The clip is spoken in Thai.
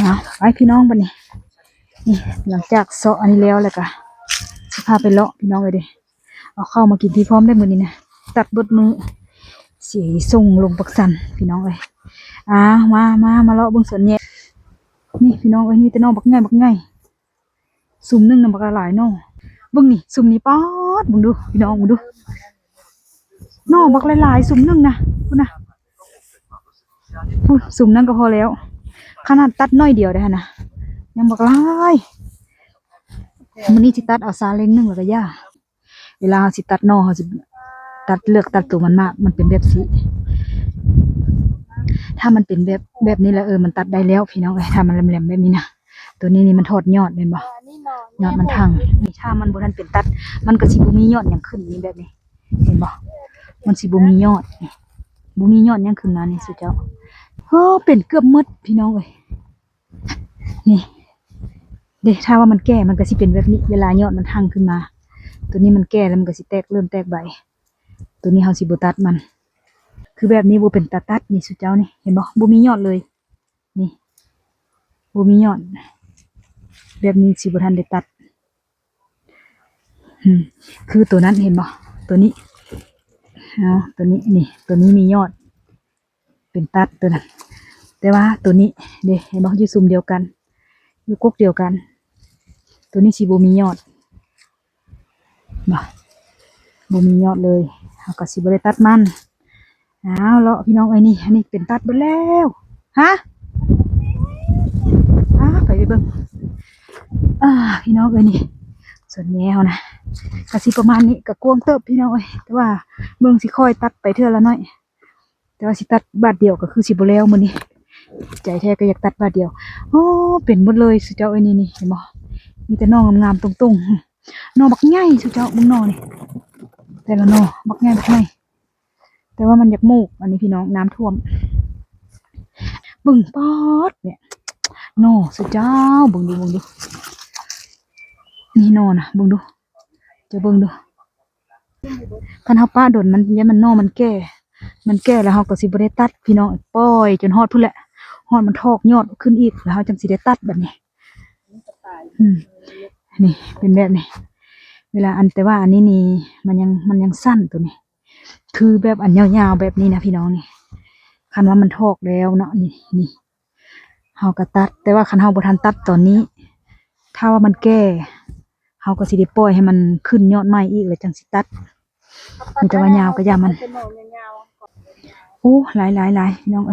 นะไปพี่น้องบัดนี้นี่หลังจากเสาะอันนี้แล้วก็สิพาไปเลาะพี่น้องเลยดิเอาเข้ามากินที่พร้อมได้มื้อนี้นะตัดเบิดมือสีส่งลงปักสันพี่น้องเลยมาเลาะเบิ่งสวนแยะนี่พี่น้องเอ้ยนี่แต่น้องบักง่ายซุ่มนึงน่ะบักหลายน้องเบิ่งนี่ซุ่มนี้ป๊อดเบิ่งดูพี่น้องเบิ่งดูน้องบักหลายๆซุ่มนึงนะพุ่นน่ะซุ่มนั้นก็พอแล้วขนาดตัดน้อยเดียวได้นะยังบักหลายมื้อนี้สิตัดเอาซาเล้งนึงแล้วก็ย่าเวลาสิตัดน้องเขาสิตัดเลือกตัดตัวมันมากมันเป็นแบบสีถ้ามันเป็นแบบนี้แล้วมันตัดได้แล้วพี่น้องถ้ามันแหลมๆแบบนี้นะตัวนี้นี่มันทอดยอดเลยบ่ยอดมันทังนี่ถ้ามันบ่ทันเป็นตัดมันก็สิบ่มียอดหยังขึ้นนี่แบบนี้เห็นบ่มันสิบ่มียอดนี่บ่มียอดหยังขึ้นมานี่สุดเจ้าเป็นเกือบหมดพี่น้องนี่เด้ถ้าว่ามันแก่มันก็สิเป็นแบบนี้เวลายอดมันทังขึ้นมาตัวนี้มันแก่แล้วมันก็สิเริ่มแตกใบตัวนี้เฮาสิบ่ตัดมันคือแบบนี้บ่เป็นตัดนี่สุดเจ้านี่เห็นบ่บ่มียอดเลยนี่บ่มียอดแบบนี้สิบ่ทันได้ตัดคือตัวนั้นเห็นบ่ตัวนี้ตัวนี้นี่ตัวนี้มียอดเป็นตัดตัวนั้นแต่ว่าตัวนี้เด้เห็นบ่อยู่ซุ่มเดียวกันอยู่กกเดียวกันตัวนี้สิบ่มียอดบ่มียอดเลยเฮาก็สิบ่ได้ตัดมันเลาะพี่น้องอันนี้เป็นตัดไปแล้วฮะไปเบิ่งพี่น้องนี่ส่วนแนวนะก็สิประมาณนี้ก็กวงเติบพี่น้องแต่ว่าเบิ่งสิค่อยตัดไปเทื่อละน้อยแต่ว่าสิตัดบาทเดียวก็คือสิบ่แล้วมื้อนี้ใจแท้ก็อยากตัดบาทเดียวเป็นหมดเลยสุดเจ้านี่เห็นบ่มีแต่น้องงามๆตรงๆน้องบักใหญ่สุดเจ้าเบิ่งน้องนี่แต่ละน้องบักใหญ่แต่ว่ามันอยากมูกอันนี้พี่น้องน้ำท่วมบึ่งปอดเนี่ยโน่สุดเจ้าบึ่งดูนี่โน่นะบึ่งดูจะบึ่งดูคันเฮาป้าโดนมันยันมันโน่มันแก่แล้วเฮาก็สิบ่ได้ตัดพี่น้องปล่อยจนฮอดพุ่นแหละฮอดมันทอกยอดขึ้นอีกแล้วเฮาจังสิได้ตัดแบบนี้นี่เป็นแบบนี้เวลาแต่ว่าอันนี้นี่มันยังสั้นตัวนี้คือแบบอันยาวๆแบบนี้นะพี่น้องนี่คันว่ามันทอกแล้วเนาะนี่เฮาก็ตัดแต่ว่าคันเฮาบ่ทันตัดตอนนี้ถ้าว่ามันแก่เฮาก็สิได้ปล่อยให้มันขึ้นยอดใหม่อีกแล้วจังสิตัดมีแต่ว่ายาวก็อย่ามันโอ้หลายพี่น้อง